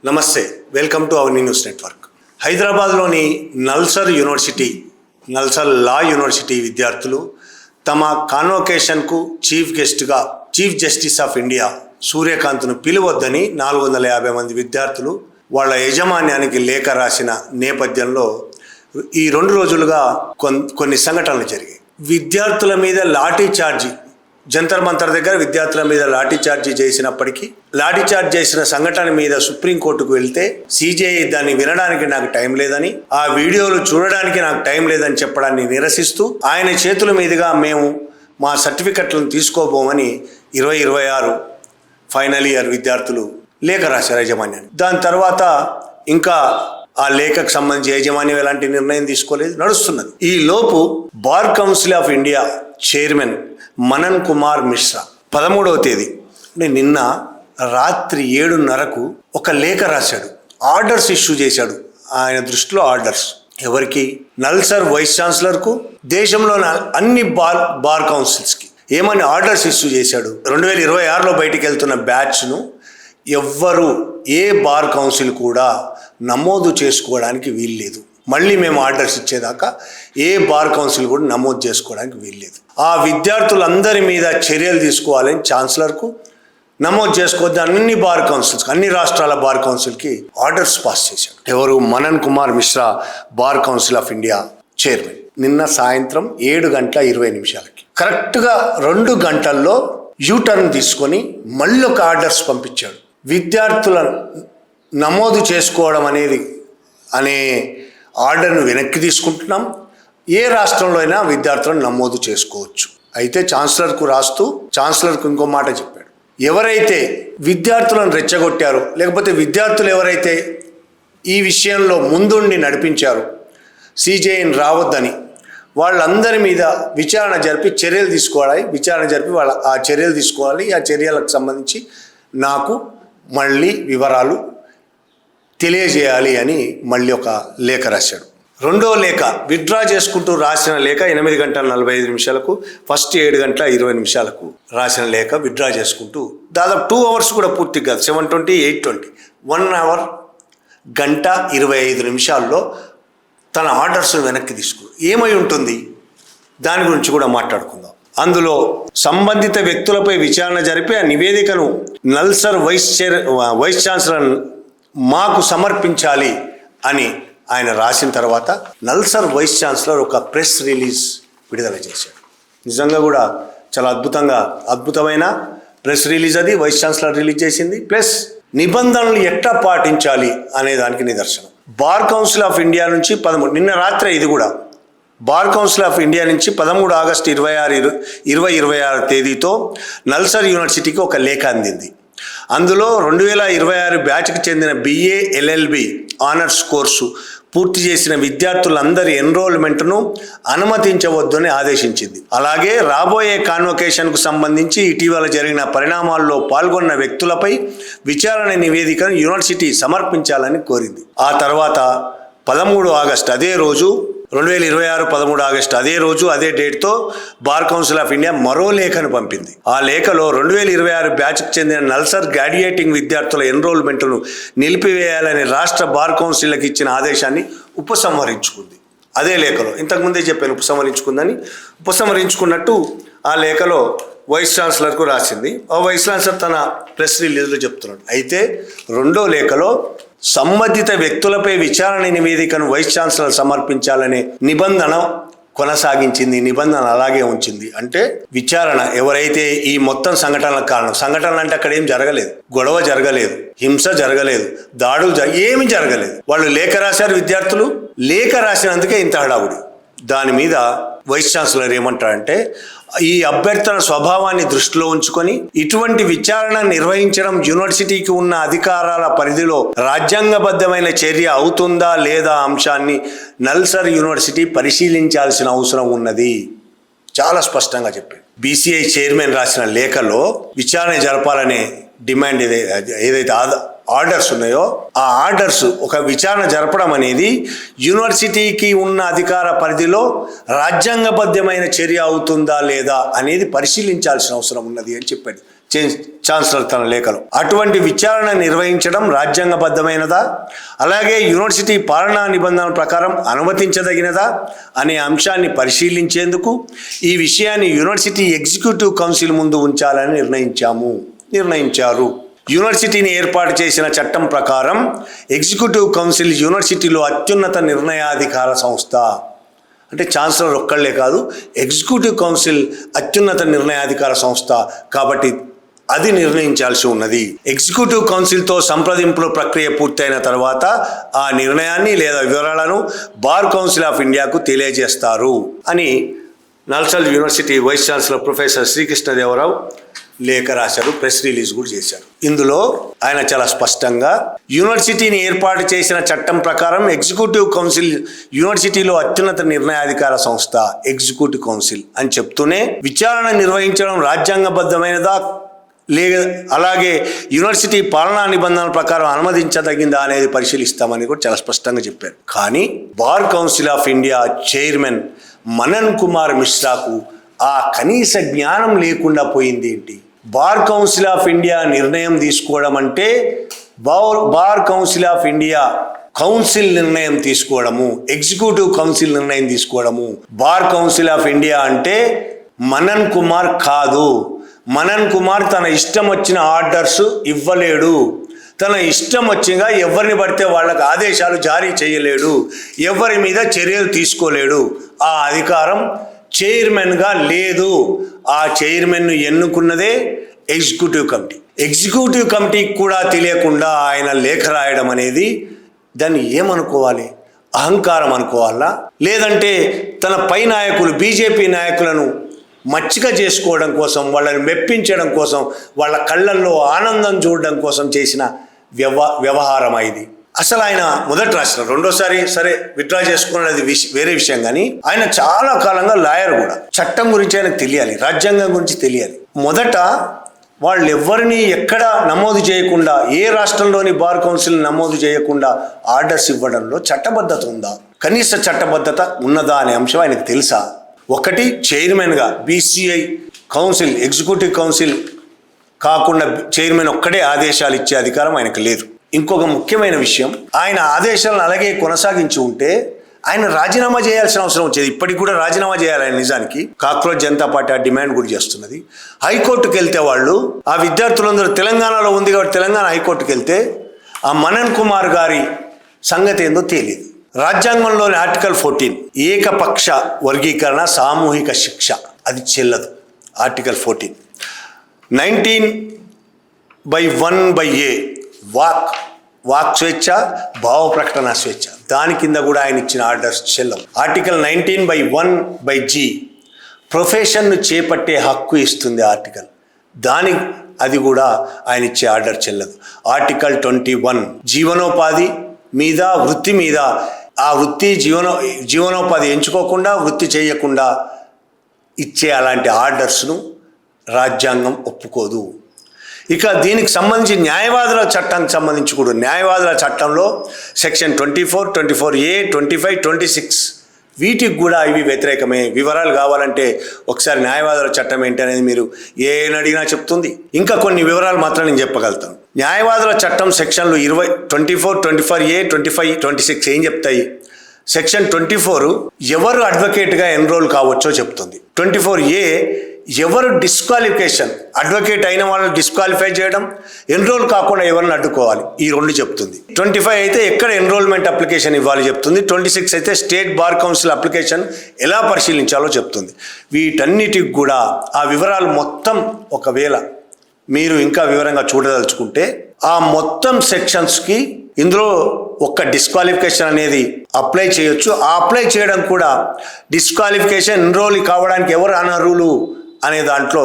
నమస్తే, welcome to our news network. హైదరాబాద్లోని NALSAR university, NALSAR law university విద్యార్థులు తమ కాన్వొకేషన్కు చీఫ్ గెస్ట్గా చీఫ్ జస్టిస్ ఆఫ్ ఇండియా సూర్యకాంత్ను పిలువద్దని 450 మంది విద్యార్థులు వాళ్ళ యాజమాన్యానికి లేఖ రాసిన నేపథ్యంలో ఈ 2 రోజులుగా కొన్ని సంఘటనలు జరిగాయి. విద్యార్థుల మీద లాఠీ చార్జీ, జంతర్ మంతర్ దగ్గర విద్యార్థుల మీద లాఠీ చార్జీ చేసినప్పటికీ లాఠీ చార్జ్ చేసిన సంఘటన మీద సుప్రీంకోర్టుకు వెళ్తే సిజేఐ దాన్ని వినడానికి నాకు టైం లేదని, ఆ వీడియోలు చూడడానికి నాకు టైం లేదని చెప్పడాన్ని నిరసిస్తూ ఆయన చేతుల మీదుగా మేము మా సర్టిఫికెట్లను తీసుకోబోమని 2026 ఫైనల్ ఇయర్ విద్యార్థులు లేఖ రాశారు యాజమాన్యాన్ని. దాని తర్వాత ఇంకా ఆ లేఖకు సంబంధించి యాజమాన్యం ఎలాంటి నిర్ణయం తీసుకోలేదు, నడుస్తున్నది. ఈ లోపు bar council of India chairman Manan Kumar Mishra 13వ తేదీ నిన్న రాత్రి 7:30కు ఒక లేఖ రాశాడు. ఆర్డర్స్ ఇష్యూ చేశాడు. ఆయన దృష్టిలో ఆర్డర్స్ ఎవరికి? నల్సర్ వైస్ ఛాన్సలర్కు, దేశంలోని అన్ని బార్ కౌన్సిల్స్కి ఏమని ఆర్డర్స్ ఇష్యూ చేశాడు. 2026లో బయటికి వెళ్తున్న బ్యాచ్ను ఎవ్వరు ఏ బార్ కౌన్సిల్ కూడా నమోదు చేసుకోవడానికి వీల్లేదు. మళ్ళీ మేము ఆర్డర్స్ ఇచ్చేదాకా ఏ బార్ కౌన్సిల్ కూడా నమోదు చేసుకోవడానికి వీల్లేదు. ఆ విద్యార్థులందరి మీద చర్యలు తీసుకోవాలని ఛాన్సలర్కు, నమోదు చేసుకోవద్దు అన్ని బార్ కౌన్సిల్స్, అన్ని రాష్ట్రాల బార్ కౌన్సిల్కి ఆర్డర్స్ పాస్ చేశాడు. ఎవరు? Manan Kumar Mishra, bar council of India chairman. నిన్న సాయంత్రం 7:20 కరెక్ట్గా 2 గంటల్లో యూటర్న్ తీసుకొని మళ్ళీ ఒక ఆర్డర్స్ పంపించాడు. విద్యార్థుల నమోదు చేసుకోవడం అనే ఆర్డర్ను వెనక్కి తీసుకుంటున్నాం. ఏ రాష్ట్రంలో అయినా విద్యార్థులను నమోదు చేసుకోవచ్చు. అయితే ఛాన్సలర్కు రాస్తూ ఛాన్సలర్కు ఇంకో మాట చెప్పాడు. ఎవరైతే విద్యార్థులను రెచ్చగొట్టారో, లేకపోతే విద్యార్థులు ఎవరైతే ఈ విషయంలో ముందుండి నడిపించారో సిజేఐని రావద్దని, వాళ్ళందరి మీద విచారణ జరిపి చర్యలు తీసుకోవాలి. ఆ చర్యలు తీసుకోవాలి. ఆ చర్యలకు సంబంధించి నాకు మళ్ళీ వివరాలు తెలియజేయాలి అని మళ్ళీ ఒక లేఖ రాశాడు. 2వ లేఖ విత్డ్రా చేసుకుంటూ రాసిన లేఖ 8:45 ఫస్ట్ 7:20 రాసిన లేఖ విత్డ్రా చేసుకుంటూ దాదాపు 2 అవర్స్ కూడా పూర్తి కాదు, 7:20, 8:20, 1 అవర్ 1:25 తన ఆర్డర్స్ను వెనక్కి తీసుకు ఏమై ఉంటుంది దాని గురించి కూడా మాట్లాడుకుందాం. అందులో సంబంధిత వ్యక్తులపై విచారణ జరిపి ఆ నివేదికను నల్సర్ వైస్ ఛాన్సలర్ మాకు సమర్పించాలి అని ఆయన రాసిన తర్వాత నల్సర్ వైస్ ఛాన్సలర్ ఒక ప్రెస్ రిలీజ్ విడుదల చేశాడు. నిజంగా కూడా చాలా అద్భుతమైన ప్రెస్ రిలీజ్ అది వైస్ ఛాన్సలర్ రిలీజ్ చేసింది. ప్లస్ నిబంధనలు ఎట్లా పాటించాలి అనే దానికి నిదర్శనం. బార్ కౌన్సిల్ ఆఫ్ ఇండియా నుంచి 13 నిన్న రాత్రి ఇది కూడా బార్ కౌన్సిల్ ఆఫ్ ఇండియా నుంచి 13 ఆగస్టు 2026 తేదీతో నల్సర్ యూనివర్సిటీకి ఒక లేఖ అందింది. అందులో 2026 బ్యాచ్కి చెందిన BA LLB ఆనర్స్ కోర్సు పూర్తి చేసిన విద్యార్థులందరి ఎన్రోల్మెంట్ను అనుమతించవద్దని ఆదేశించింది. అలాగే రాబోయే కాన్వొకేషన్కు సంబంధించి ఇటీవల జరిగిన పరిణామాల్లో పాల్గొన్న వ్యక్తులపై విచారణ నివేదికను యూనివర్సిటీ సమర్పించాలని కోరింది. ఆ తర్వాత 13 ఆగస్టు అదే రోజు 2026 13 ఆగస్టు అదే రోజు అదే డేట్తో బార్ కౌన్సిల్ ఆఫ్ ఇండియా మరో లేఖను పంపింది. ఆ లేఖలో 2026 బ్యాచ్కి చెందిన నల్సర్ గ్రాడ్యుయేటింగ్ విద్యార్థుల ఎన్రోల్మెంట్ను నిలిపివేయాలని రాష్ట్ర బార్ కౌన్సిల్కి ఇచ్చిన ఆదేశాన్ని ఉపసంహరించుకుంది. అదే లేఖలో ఇంతకుముందే చెప్పాను ఉపసంహరించుకున్నట్టు ఆ లేఖలో వైస్ ఛాన్సలర్కు రాసింది. ఆ వైస్ ఛాన్సలర్ తన ప్రెస్ రిలీజ్లో చెప్తున్నాడు. అయితే 2వ లేఖలో సంబంధిత వ్యక్తులపై విచారణ నివేదికను వైస్ ఛాన్సలర్ సమర్పించాలనే నిబంధన కొనసాగించింది. నిబంధన అలాగే ఉంచింది. అంటే విచారణ ఎవరైతే ఈ మొత్తం సంఘటనలకు కారణం, సంఘటనలు అంటే అక్కడ ఏం జరగలేదు, గొడవ జరగలేదు, హింస జరగలేదు, దాడులు ఏమి జరగలేదు. వాళ్ళు లేఖ రాశారు. విద్యార్థులు లేఖ రాసినందుకే ఇంత హడావుడి. దాని మీద వైస్ ఛాన్సలర్ ఏమంటాడంటే, ఈ అభ్యర్థన స్వభావాన్ని దృష్టిలో ఉంచుకొని ఇటువంటి విచారణ నిర్వహించడం యూనివర్సిటీకి ఉన్న అధికారాల పరిధిలో రాజ్యాంగబద్ధమైన చర్య అవుతుందా లేదా అంశాన్ని నల్సర్ యూనివర్సిటీ పరిశీలించాల్సిన అవసరం ఉన్నది. చాలా స్పష్టంగా చెప్పాడు. BCI చైర్మన్ రాసిన లేఖలో విచారణ జరపాలనే డిమాండ్ ఏదైతే ఆర్డర్స్ ఉన్నాయో ఆ ఆర్డర్స్ ఒక విచారణ జరపడం అనేది యూనివర్సిటీకి ఉన్న అధికార పరిధిలో రాజ్యాంగబద్ధమైన చర్య అవుతుందా లేదా అనేది పరిశీలించాల్సిన అవసరం ఉన్నది అని చెప్పాడు ఛాన్సలర్ తన లేఖలో. అటువంటి విచారణ నిర్వహించడం రాజ్యాంగబద్ధమైనదా, అలాగే యూనివర్సిటీ పాలనా నిబంధనల ప్రకారం అనుమతించదగినదా అనే అంశాన్ని పరిశీలించేందుకు ఈ విషయాన్ని యూనివర్సిటీ ఎగ్జిక్యూటివ్ కౌన్సిల్ ముందు ఉంచాలని నిర్ణయించారు. యూనివర్సిటీని ఏర్పాటు చేసిన చట్టం ప్రకారం ఎగ్జిక్యూటివ్ కౌన్సిల్ యూనివర్సిటీలో అత్యున్నత నిర్ణయాధికార సంస్థ. అంటే ఛాన్సలర్ ఒక్కళ్లే కాదు, ఎగ్జిక్యూటివ్ కౌన్సిల్ అత్యున్నత నిర్ణయాధికార సంస్థ కాబట్టి అది నిర్ణయించాల్సి ఉన్నది. ఎగ్జిక్యూటివ్ కౌన్సిల్తో సంప్రదింపుల ప్రక్రియ పూర్తయిన తర్వాత ఆ నిర్ణయాన్ని లేదా వివరాలను బార్ కౌన్సిల్ ఆఫ్ ఇండియాకు తెలియజేస్తారు అని NALSAR university vice chancellor professor Srikrishna Deva Rao లేఖ రాశారు, ప్రెస్ రిలీజ్ కూడా చేశారు. ఇందులో ఆయన చాలా స్పష్టంగా యూనివర్సిటీని ఏర్పాటు చేసిన చట్టం ప్రకారం ఎగ్జిక్యూటివ్ కౌన్సిల్ యూనివర్సిటీలో అత్యున్నత నిర్ణయాధికార సంస్థ ఎగ్జిక్యూటివ్ కౌన్సిల్ అని చెప్తూనే విచారణ నిర్వహించడం రాజ్యాంగబద్ధమైనదా అలాగే యూనివర్సిటీ పాలనా నిబంధనల ప్రకారం అనుమతించదగిందా అనేది పరిశీలిస్తామని కూడా చాలా స్పష్టంగా చెప్పారు. కానీ bar council of India chairman Manan Kumar మిశ్రాకు ఆ కనీస జ్ఞానం లేకుండా పోయింది ఏంటి? బార్ కౌన్సిల్ ఆఫ్ ఇండియా నిర్ణయం తీసుకోవడం అంటే bar council of India council నిర్ణయం తీసుకోవడము, ఎగ్జిక్యూటివ్ కౌన్సిల్ నిర్ణయం తీసుకోవడము. బార్ కౌన్సిల్ ఆఫ్ ఇండియా అంటే మనన్ కుమార్ కాదు. మనన్ కుమార్ తన ఇష్టం వచ్చిన ఆర్డర్స్ ఇవ్వలేడు, తన ఇష్టం వచ్చిగా ఎవరిని పడితే వాళ్ళకి ఆదేశాలు జారీ చేయలేడు, ఎవరి మీద చర్యలు తీసుకోలేడు. ఆ అధికారం చైర్మన్గా లేదు. ఆ చైర్మన్ను ఎన్నుకున్నదే ఎగ్జిక్యూటివ్ కమిటీ. ఎగ్జిక్యూటివ్ కమిటీకి కూడా తెలియకుండా ఆయన లేఖ రాయడం అనేది దాన్ని ఏమనుకోవాలి? అహంకారం అనుకోవాలా, లేదంటే తన పై నాయకులు బీజేపీ నాయకులను మచ్చిక చేసుకోవడం కోసం, వాళ్ళని మెప్పించడం కోసం, వాళ్ళ కళ్ళల్లో ఆనందం చూడడం కోసం చేసిన వ్యవహారం ఇది. అసలు ఆయన మొదట రాసిన రెండోసారి సరే విత్డ్రా చేసుకున్నది వేరే విషయం, కానీ ఆయన చాలా కాలంగా లాయర్ కూడా. చట్టం గురించి ఆయనకు తెలియాలి, రాజ్యాంగం గురించి తెలియాలి. మొదట వాళ్ళు ఎవరిని ఎక్కడ నమోదు చేయకుండా, ఏ రాష్ట్రంలోని బార్ కౌన్సిల్ నమోదు చేయకుండా ఆర్డర్స్ ఇవ్వడంలో చట్టబద్ధత ఉందా, కనీస చట్టబద్ధత ఉన్నదా అనే అంశం ఆయనకు తెలుసా? ఒకటి, చైర్మన్గా బీసీఐ కౌన్సిల్ ఎగ్జిక్యూటివ్ కౌన్సిల్ కాకుండా చైర్మన్ ఒక్కడే ఆదేశాలు ఇచ్చే అధికారం ఆయనకు లేదు. ఇంకొక ముఖ్యమైన విషయం, ఆయన ఆదేశాలను అలాగే కొనసాగించి ఉంటే ఆయన రాజీనామా చేయాల్సిన అవసరం వచ్చేది. ఇప్పటికి కూడా రాజీనామా చేయాలి ఆయన. నిజానికి కాక్రోచ్ జనతా పార్టీ ఆ డిమాండ్ కూడా చేస్తున్నది. హైకోర్టుకు వెళ్తే వాళ్ళు ఆ విద్యార్థులందరూ తెలంగాణలో ఉంది కాబట్టి తెలంగాణ హైకోర్టుకు వెళ్తే ఆ మనన్ కుమార్ గారి సంగతి ఏందో తెలియదు. రాజ్యాంగంలోని ఆర్టికల్ 14 ఏకపక్ష వర్గీకరణ సామూహిక శిక్ష అది చెల్లదు. ఆర్టికల్ 14 19/1/A వాక్ స్వేచ్ఛ, భావ ప్రకటన స్వేచ్ఛ, దాని కింద కూడా ఆయన ఇచ్చిన ఆర్డర్స్ చెల్లవు. ఆర్టికల్ 19/1/G ప్రొఫెషన్ను చేపట్టే హక్కు ఇస్తుంది ఆర్టికల్, అది కూడా ఆయన ఇచ్చే ఆర్డర్ చెల్లదు. ఆర్టికల్ 21 జీవనోపాధి మీద, వృత్తి మీద, ఆ వృత్తి జీవనోపాధి ఎంచుకోకుండా వృత్తి చేయకుండా ఇచ్చే అలాంటి ఆర్డర్స్ను రాజ్యాంగం ఒప్పుకోదు. ఇక దీనికి సంబంధించి న్యాయవాదుల చట్టానికి సంబంధించి కూడా న్యాయవాదుల చట్టంలో సెక్షన్ 24, 24A, 25, 26 వీటికి కూడా ఇవి వ్యతిరేకమే. వివరాలు కావాలంటే ఒకసారి న్యాయవాదుల చట్టం ఏంటి అనేది మీరు అడిగినా చెప్తుంది. ఇంకా కొన్ని వివరాలు మాత్రం నేను చెప్పగలుగుతాను. న్యాయవాదుల చట్టం సెక్షన్లు 24, 24A, 25, 26 ఏం చెప్తాయి? సెక్షన్ 24 ఎవరు అడ్వకేట్గా ఎన్రోల్ కావచ్చో చెప్తుంది. 24A ఎవరు డిస్క్వాలిఫికేషన్, అడ్వకేట్ అయిన వాళ్ళని డిస్క్వాలిఫై చేయడం, ఎన్రోల్ కాకుండా ఎవరిని అడ్డుకోవాలి, ఈ రెండు చెప్తుంది. 25 అయితే ఎక్కడ ఎన్రోల్మెంట్ అప్లికేషన్ ఇవ్వాలి చెప్తుంది. 26 అయితే స్టేట్ బార్ కౌన్సిల్ అప్లికేషన్ ఎలా పరిశీలించాలో చెప్తుంది. వీటన్నిటికి కూడా ఆ వివరాలు మొత్తం ఒకవేళ మీరు ఇంకా వివరంగా చూడదలుచుకుంటే ఆ మొత్తం సెక్షన్స్కి ఇందులో ఒక్క డిస్క్వాలిఫికేషన్ అనేది అప్లై చేయొచ్చు. ఆ అప్లై చేయడం కూడా డిస్క్వాలిఫికేషన్ ఎన్రోల్ కావడానికి ఎవరు అనర్హులు అనే దాంట్లో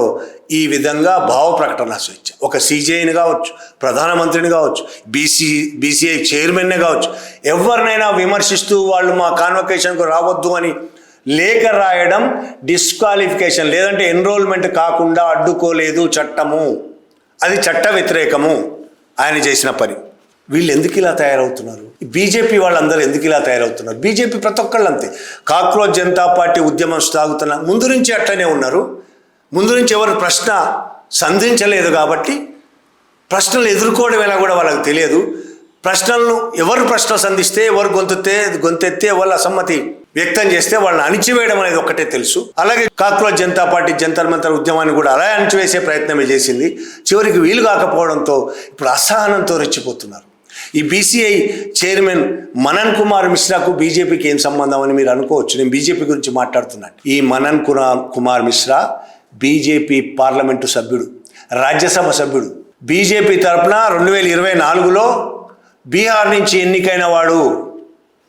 ఈ విధంగా భావ ప్రకటన స్వేచ్ఛ, ఒక సీజేఐని కావచ్చు, ప్రధానమంత్రిని కావచ్చు, బీసీఐ చైర్మన్నే కావచ్చు, ఎవరినైనా విమర్శిస్తూ వాళ్ళు మా కాన్వకేషన్కు రావద్దు అని లేఖ రాయడం డిస్క్వాలిఫికేషన్, లేదంటే ఎన్రోల్మెంట్ కాకుండా అడ్డుకోలేదు చట్టము, అది చట్ట వ్యతిరేకము ఆయన చేసిన పని. వీళ్ళు ఎందుకు ఇలా తయారవుతున్నారు? బీజేపీ వాళ్ళందరూ ఎందుకు ఇలా తయారవుతున్నారు? బీజేపీ ప్రతి ఒక్కళ్ళు అంతే. కాక్రోచ్ జనతా పార్టీ ఉద్యమం సాగుతున్న ముందు నుంచి అట్లనే ఉన్నారు. ముందు నుంచి ఎవరు ప్రశ్న సంధించలేదు కాబట్టి ప్రశ్నలు ఎదుర్కోవడం ఎలా కూడా వాళ్ళకి తెలియదు. ప్రశ్నలను ఎవరు ప్రశ్న సంధిస్తే, ఎవరు గొంతెత్తే వాళ్ళ అసమ్మతి వ్యక్తం చేస్తే వాళ్ళని అణిచివేయడం అనేది ఒక్కటే తెలుసు. అలాగే కాక్రోచ్ జనతా పార్టీ జంతర్ మంతర్ ఉద్యమాన్ని కూడా అలా అణిచివేసే ప్రయత్నమే చేసింది. చివరికి వీలు కాకపోవడంతో ఇప్పుడు అసహనంతో రెచ్చిపోతున్నారు. ఈ బీసీఐ చైర్మన్ మనన్ కుమార్ మిశ్రాకు బీజేపీకి ఏం సంబంధం అని మీరు అనుకోవచ్చు. నేను బీజేపీ గురించి మాట్లాడుతున్నాను. ఈ మనన్ కుమార్ మిశ్రా బీజేపీ పార్లమెంటు సభ్యుడు, రాజ్యసభ సభ్యుడు. బీజేపీ తరఫున 2024లో బీహార్ నుంచి ఎన్నికైన వాడు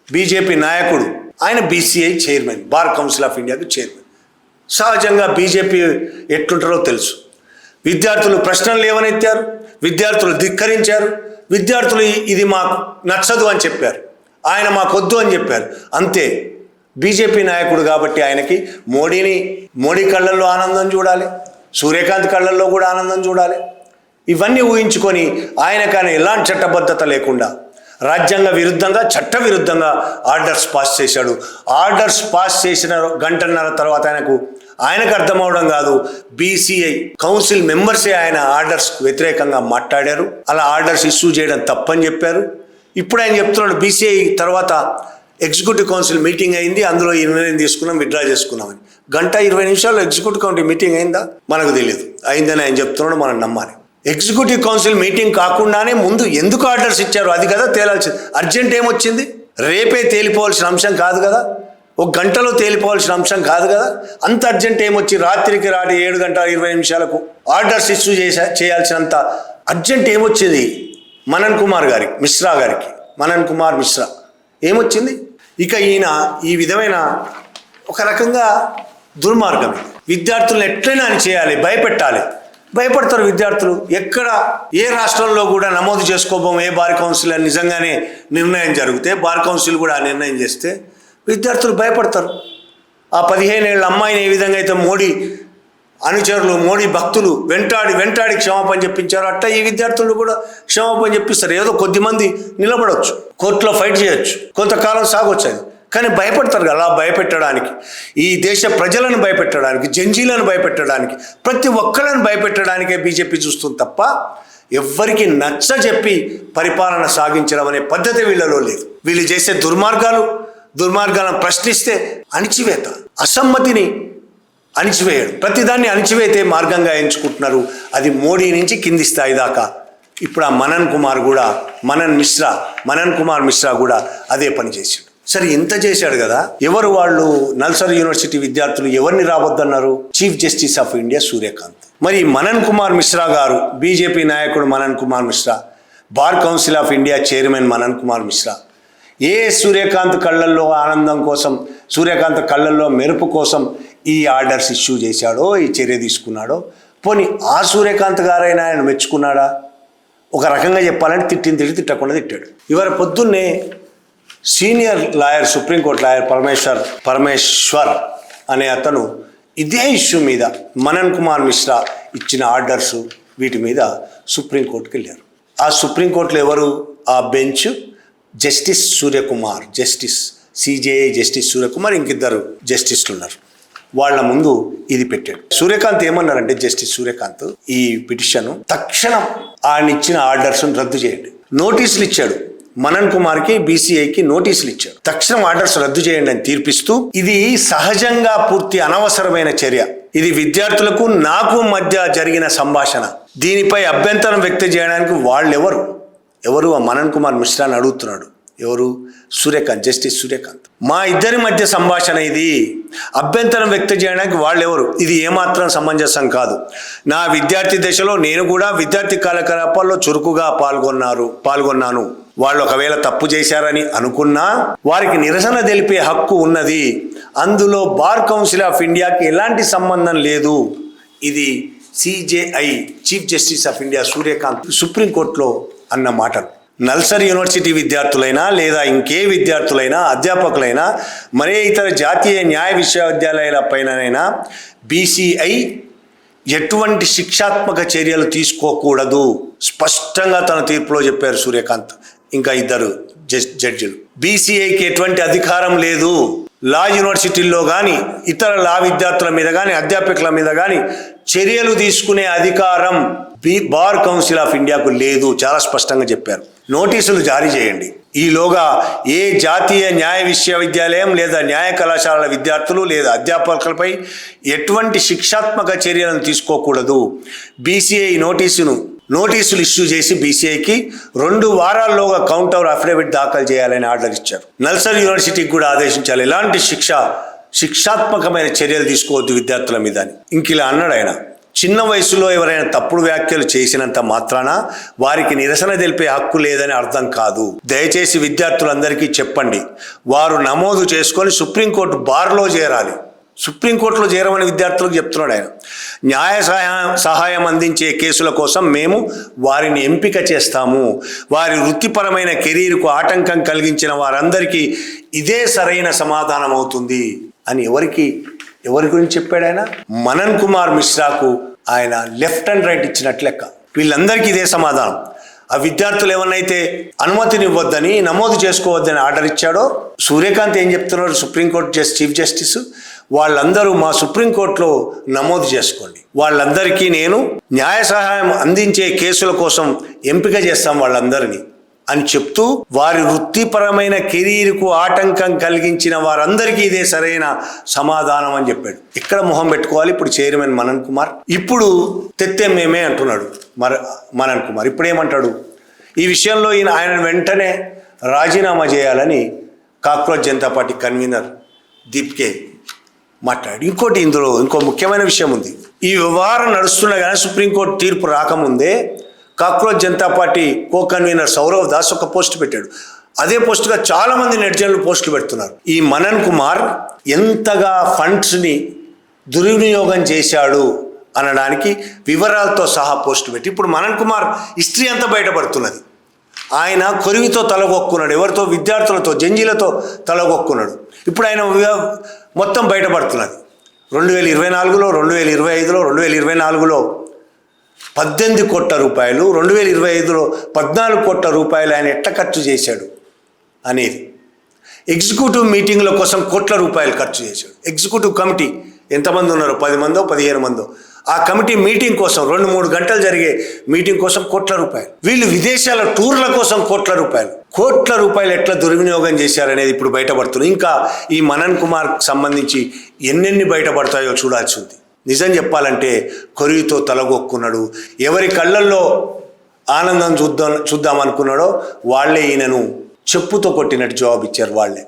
బీజేపీ నాయకుడు. ఆయన BCI chairman, bar council of ఇండియాకు చైర్మన్. సహజంగా బీజేపీ ఎట్లుంటారో తెలుసు. విద్యార్థులు ప్రశ్నలు లేవనెత్తారు, విద్యార్థులు ధిక్కరించారు, విద్యార్థులు ఇది మాకు నచ్చదు అని చెప్పారు, ఆయన మాకొద్దు అని చెప్పారు. అంతే. బీజేపీ నాయకుడు కాబట్టి ఆయనకి మోడీ కళ్ళల్లో ఆనందం చూడాలి, సూర్యకాంత్ కళ్ళల్లో కూడా ఆనందం చూడాలి. ఇవన్నీ ఊహించుకొని ఆయన ఎలాంటి చట్టబద్ధత లేకుండా రాజ్యాంగ విరుద్ధంగా, చట్ట విరుద్ధంగా ఆర్డర్స్ పాస్ చేశాడు. ఆర్డర్స్ పాస్ చేసిన గంటన్నర తర్వాత ఆయనకు అర్థమవడం కాదు, బీసీఐ కౌన్సిల్ మెంబర్సే ఆయన ఆర్డర్స్ వ్యతిరేకంగా మాట్లాడారు. అలా ఆర్డర్స్ ఇష్యూ చేయడం తప్పని చెప్పారు. ఇప్పుడు ఆయన చెప్తున్నాడు బీసీఐ తర్వాత ఎగ్జిక్యూటివ్ కౌన్సిల్ మీటింగ్ అయింది, అందులో ఈ నిర్ణయం తీసుకున్నాం, విత్డ్రా చేసుకున్నామని. 1:20 ఎగ్జిక్యూటివ్ కౌన్సిల్ మీటింగ్ అయిందా? మనకు తెలియదు. అయిందని ఆయన చెప్తున్నాడు, మనం నమ్మాలి. ఎగ్జిక్యూటివ్ కౌన్సిల్ మీటింగ్ కాకుండానే ముందు ఎందుకు ఆర్డర్స్ ఇచ్చారు అది కదా తేలాల్సింది. అర్జెంట్ ఏమొచ్చింది? రేపే తేలిపోవాల్సిన అంశం కాదు కదా, ఒక గంటలో తేలిపోవాల్సిన అంశం కాదు కదా. అంత అర్జెంట్ ఏమొచ్చి రాత్రికి 7:20 ఆర్డర్స్ ఇష్యూ చేయాల్సినంత అర్జెంట్ ఏమొచ్చింది మనన్ కుమార్ మిశ్రా ఏమొచ్చింది? ఇక ఈయన ఈ విధమైన ఒక రకంగా దుర్మార్గం. విద్యార్థులను ఎట్లయినా అని చేయాలి, భయపడతారు విద్యార్థులు. ఎక్కడ ఏ రాష్ట్రంలో కూడా నమోదు చేసుకోబోం ఏ బార్ కౌన్సిల్ అని నిజంగానే నిర్ణయం జరిగితే, బార్ కౌన్సిల్ కూడా ఆ నిర్ణయం చేస్తే విద్యార్థులు భయపడతారు. ఆ 15 ఏళ్ళ అమ్మాయిని ఏ విధంగా అయితే మోడీ అనుచరులు, మోడీ భక్తులు వెంటాడి క్షమాపణ చెప్పించారు, అట్లా ఈ విద్యార్థులు కూడా క్షమాపణ చెప్పిస్తారు. ఏదో కొద్దిమంది నిలబడవచ్చు, కోర్టులో ఫైట్ చేయొచ్చు, కొంతకాలం సాగొచ్చు అది. కానీ భయపడతారు కదా. అలా భయపెట్టడానికి, ఈ దేశ ప్రజలను భయపెట్టడానికి, జంజీలను భయపెట్టడానికి, ప్రతి ఒక్కరిని భయపెట్టడానికే బీజేపీ చూస్తుంది తప్ప ఎవ్వరికి నచ్చ చెప్పి పరిపాలన సాగించడం అనే పద్ధతి వీళ్ళలో లేదు. వీళ్ళు చేసే దుర్మార్గాలను ప్రశ్నిస్తే అణిచివేత, అసమ్మతిని అణిచివేయడం, ప్రతిదాన్ని అణిచివేతే మార్గంగా ఎంచుకుంటున్నారు. అది మోడీ నుంచి కింది స్థాయి దాకా. ఇప్పుడు ఆ మనన్ కుమార్ మిశ్రా కూడా అదే పని చేశాడు. సరే, ఇంత చేశాడు కదా, ఎవరు వాళ్ళు? నల్సార్ యూనివర్సిటీ విద్యార్థులు ఎవరిని రావద్దన్నారు? Chief justice of India Surya Kant. మరి మనన్ కుమార్ మిశ్రా గారు, బీజేపీ నాయకుడు Manan Kumar Mishra, bar council of India chairman Manan Kumar Mishra Surya Kant కళ్ళల్లో ఆనందం కోసం, సూర్యకాంత్ కళ్ళల్లో మెరుపు కోసం ఈ ఆర్డర్స్ ఇష్యూ చేశాడో, ఈ చర్య తీసుకున్నాడో, పోనీ ఆ సూర్యకాంత్ గారైనా ఆయన మెచ్చుకున్నాడా? ఒక రకంగా చెప్పాలంటే తిట్టకుండా తిట్టాడు. ఇవాళ పొద్దున్నే senior lawyer, supreme court lawyer Parameshwar అనే అతను ఇదే ఇష్యూ మీద మనన్ కుమార్ మిశ్రా ఇచ్చిన ఆర్డర్స్ వీటి మీద సుప్రీంకోర్టుకి వెళ్ళారు. ఆ సుప్రీంకోర్టులో ఎవరు? ఆ bench justice CJI justice Suryakumar, ఇంకిద్దరు జస్టిస్లు ఉన్నారు. వాళ్ళ ముందు ఇది పెట్టాడు. సూర్యకాంత్ ఏమన్నారంటే, జస్టిస్ సూర్యకాంత్, ఈ పిటిషన్ తక్షణం ఆయన ఇచ్చిన ఆర్డర్స్ రద్దు చేయండి. నోటీసులు ఇచ్చాడు. మనన్ కుమార్కి, బీసీఐకి నోటీసులు ఇచ్చాడు. తక్షణం ఆర్డర్స్ రద్దు చేయండి అని తీర్పిస్తూ, ఇది సహజంగా పూర్తి అనవసరమైన చర్య, ఇది విద్యార్థులకు నాకు మధ్య జరిగిన సంభాషణ, దీనిపై అభ్యంతరం వ్యక్తం చేయడానికి ఎవరు ఆ మనన్ కుమార్ మిశ్రాని అడుగుతున్నాడు. ఎవరు? జస్టిస్ సూర్యకాంత్. మా ఇద్దరి మధ్య సంభాషణ, ఇది అభ్యంతరం వ్యక్తం చేయడానికి వాళ్ళెవరు? ఇది ఏమాత్రం సమంజసం కాదు. నా విద్యార్థి దశలో నేను కూడా విద్యార్థి కార్యకలాపాల్లో చురుకుగా పాల్గొన్నాను. వాళ్ళు ఒకవేళ తప్పు చేశారని అనుకున్నా వారికి నిరసన తెలిపే హక్కు ఉన్నది. అందులో బార్ కౌన్సిల్ ఆఫ్ ఇండియాకి ఎలాంటి సంబంధం లేదు. ఇది CJI chief justice of India Surya Kant సుప్రీంకోర్టులో అన్న మాటలు. నల్సార్ యూనివర్సిటీ విద్యార్థులైనా లేదా ఇంకే విద్యార్థులైనా, అధ్యాపకులైనా, మరే ఇతర జాతీయ న్యాయ విశ్వవిద్యాలయాల పైనైనా బీసీఐ ఎటువంటి శిక్షాత్మక చర్యలు తీసుకోకూడదు స్పష్టంగా తన తీర్పులో చెప్పారు సూర్యకాంత్. ఇంకా ఇద్దరు జడ్జిలు. బీసీఐకి ఎటువంటి అధికారం లేదు. లా యూనివర్సిటీల్లో కానీ ఇతర లా విద్యార్థుల మీద కానీ అధ్యాపకుల మీద కానీ చర్యలు తీసుకునే అధికారం బార్ కౌన్సిల్ ఆఫ్ ఇండియాకు లేదు. చాలా స్పష్టంగా చెప్పారు. నోటీసులు జారీ చేయండి. ఈలోగా ఏ జాతీయ న్యాయ విశ్వవిద్యాలయం లేదా న్యాయ కళాశాలల విద్యార్థులు లేదా అధ్యాపకులపై ఎటువంటి శిక్షాత్మక చర్యలను తీసుకోకూడదు. బీసీఐ నోటీసులు ఇష్యూ చేసి బీసీఐకి 2 వారాల్లోగా కౌంటర్ అఫిడవిట్ దాఖలు చేయాలని ఆర్డర్ ఇచ్చారు. నల్సార్ యూనివర్సిటీకి కూడా ఆదేశించాలి. ఎలాంటి శిక్షాత్మకమైన చర్యలు తీసుకోవద్దు విద్యార్థుల మీద అని. ఇంక ఇలా అన్నాడు ఆయన. చిన్న వయసులో ఎవరైనా తప్పుడు వ్యాఖ్యలు చేసినంత మాత్రాన వారికి నిరసన తెలిపే హక్కు లేదని అర్థం కాదు. దయచేసి విద్యార్థులందరికీ చెప్పండి, వారు నమోదు చేసుకొని సుప్రీంకోర్టు బార్లో చేరాలి. సుప్రీంకోర్టులో చేరమని విద్యార్థులకు చెప్తున్నాడు ఆయన. న్యాయ సహాయం అందించే కేసుల కోసం మేము వారిని ఎంపిక చేస్తాము. వారి వృత్తిపరమైన కెరీర్కు ఆటంకం కలిగించిన వారందరికీ ఇదే సరైన సమాధానం అవుతుంది అని ఎవరి గురించి చెప్పాడు ఆయన? మనన్ కుమార్ మిశ్రాకు ఆయన లెఫ్ట్ అండ్ రైట్ ఇచ్చినట్లు లెక్క. వీళ్ళందరికీ ఇదే సమాధానం. ఆ విద్యార్థులు ఏమన్నైతే అనుమతినివ్వద్దని, నమోదు చేసుకోవద్దని ఆర్డర్ ఇచ్చాడో, సూర్యకాంత్ ఏం చెప్తున్నాడు? సుప్రీంకోర్టు చీఫ్ జస్టిస్ వాళ్ళందరూ మా సుప్రీంకోర్టులో నమోదు చేసుకోండి, వాళ్ళందరికీ నేను న్యాయ సహాయం అందించే కేసుల కోసం ఎంపిక చేస్తాం వాళ్ళందరినీ అని చెప్తూ వారి వృత్తిపరమైన కెరీర్కు ఆటంకం కలిగించిన వారందరికీ ఇదే సరైన సమాధానం అని చెప్పాడు. ఇక్కడ మొహం పెట్టుకోవాలి ఇప్పుడు చైర్మన్ మనన్ కుమార్. ఇప్పుడు మేమే అంటున్నాడు మనన్ కుమార్. ఇప్పుడు ఏమంటాడు? ఈ విషయంలో ఆయన వెంటనే రాజీనామా చేయాలని cockroach Janata party convener Deepke మాట్లాడు. ఇంకో ముఖ్యమైన విషయం ఉంది. ఈ వ్యవహారం నడుస్తుండగానే సుప్రీంకోర్టు తీర్పు రాకముందే cockroach Janata party co convener Sourav Das ఒక పోస్ట్ పెట్టాడు. అదే పోస్టుగా చాలా మంది నెటిజన్లు పోస్టులు పెడుతున్నారు. ఈ మనన్ కుమార్ ఎంతగా ఫండ్స్ని దుర్వినియోగం చేశాడు అనడానికి వివరాలతో సహా పోస్టు పెట్టి ఇప్పుడు మనన్ కుమార్ హిస్టరీ అంతా బయటపడుతున్నది. ఆయన కొరివితో తలగొక్కున్నాడు, ఎవరితో? విద్యార్థులతో, జంజీలతో తలగొక్కున్నాడు. ఇప్పుడు ఆయన మొత్తం బయటపడుతున్నది. 2024లో, 2025లో, 2024లో 18 కోట్ల రూపాయలు, 2025లో 14 కోట్ల రూపాయలు ఆయన ఎట్లా ఖర్చు చేశాడు అనేది. ఎగ్జిక్యూటివ్ మీటింగ్ల కోసం కోట్ల రూపాయలు ఖర్చు చేశాడు. ఎగ్జిక్యూటివ్ కమిటీ ఎంతమంది ఉన్నారో, 10 మందో 15 మందో, ఆ కమిటీ మీటింగ్ కోసం 2-3 గంటలు జరిగే మీటింగ్ కోసం కోట్ల రూపాయలు. వీళ్ళు విదేశాల టూర్ల కోసం కోట్ల రూపాయలు ఎట్లా దుర్వినియోగం చేశారనేది ఇప్పుడు బయటపడుతుంది. ఇంకా ఈ మనన్ కుమార్ సంబంధించి ఎన్నెన్ని బయటపడతాయో చూడాల్సి ఉంది. నిజం చెప్పాలంటే కొరివితో తలగొక్కున్నాడు. ఎవరి కళ్ళల్లో ఆనందం చూద్దాం అనుకున్నాడో వాళ్ళే ఈయనను చెప్పుతో కొట్టినట్టు జవాబు ఇచ్చారు. వాళ్ళే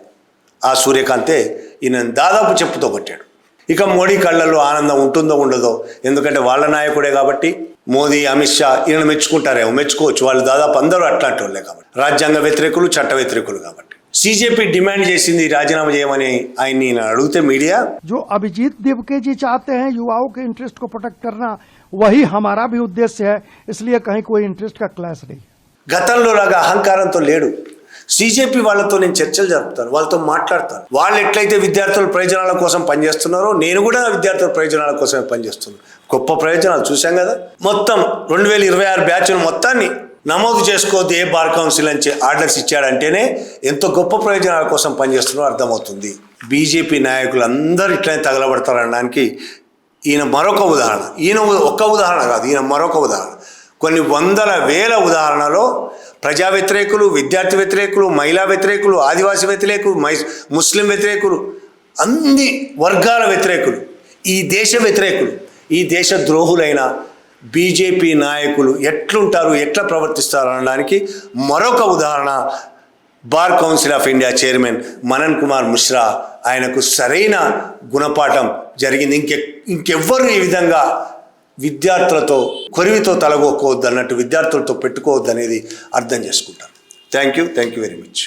ఆ సూర్యకాంతే ఈయనను దాదాపు చెప్పుతో కొట్టాడు. ఇక మోడీ కళ్ళల్లో ఆనందం ఉంటుందో ఉండదో, ఎందుకంటే వాళ్ళ నాయకుడే కాబట్టి. మోదీ, అమిత్ షా ఈయన మెచ్చుకోవచ్చు. వాళ్ళు దాదాపు అందరూ అట్లాంటి వాళ్ళే కాబట్టి, రాజ్యాంగ వ్యతిరేకులు, చట్ట వ్యతిరేకులు కాబట్టి. सीजेपी डिमांड చేసింది రాజీనామా చేయమని ఆయన్ని అడిగితే మీడియా जो अभिजीत देवके जी चाहते हैं युवाओं के इंटरेस्ट को प्रोटेक्ट करना, वही हमारा भी उद्देश्य है, इसलिए कहीं कोई इंटरेस्ट का क्लैश नहीं. గతంలో లాగా అహంకారంతో లేడు. సీజేపీ వాళ్ళతో నేను చర్చలు జరుపుతాను, వాళ్ళతో మాట్లాడతాను. వాళ్ళు ఎట్లయితే విద్యార్థుల ప్రయోజనాల కోసం పనిచేస్తున్నారో నేను కూడా విద్యార్థుల ప్రయోజనాల కోసమే పనిచేస్తున్నాను. గొప్ప ప్రయోజనాలు చూశాం కదా. మొత్తం 2026 బ్యాచ్ను మొత్తాన్ని నమోదు చేసుకోవద్దు ఏ బార్ కౌన్సిల్ అని ఆర్డర్స్ ఇచ్చాడంటేనే ఎంతో గొప్ప ప్రయోజనాల కోసం పనిచేస్తున్నారో అర్థమవుతుంది. బీజేపీ నాయకులు అందరూ ఇట్లనే తగలబడతారనడానికి ఈయన మరొక ఉదాహరణ. ఈయన ఒక్క ఉదాహరణ కాదు, ఈయన మరొక ఉదాహరణ. కొన్ని వందల వేల ఉదాహరణలో ప్రజా వ్యతిరేకులు, విద్యార్థి వ్యతిరేకులు, మహిళా వ్యతిరేకులు, ఆదివాసీ వ్యతిరేకులు, ముస్లిం వ్యతిరేకులు, అన్ని వర్గాల వ్యతిరేకులు, ఈ దేశ వ్యతిరేకులు, ఈ దేశ ద్రోహులైన బీజేపీ నాయకులు ఎట్లుంటారు, ఎట్లా ప్రవర్తిస్తారు అనడానికి మరొక ఉదాహరణ bar council of India chairman Manan Kumar Mishra. ఆయనకు సరైన గుణపాఠం జరిగింది. ఇంకెవ్వరు ఈ విధంగా విద్యార్థులతో కొరివితో తలగొక్కోవద్దు అన్నట్టు, విద్యార్థులతో పెట్టుకోవద్దు అనేది అర్థం చేసుకుంటారు. Thank you very much.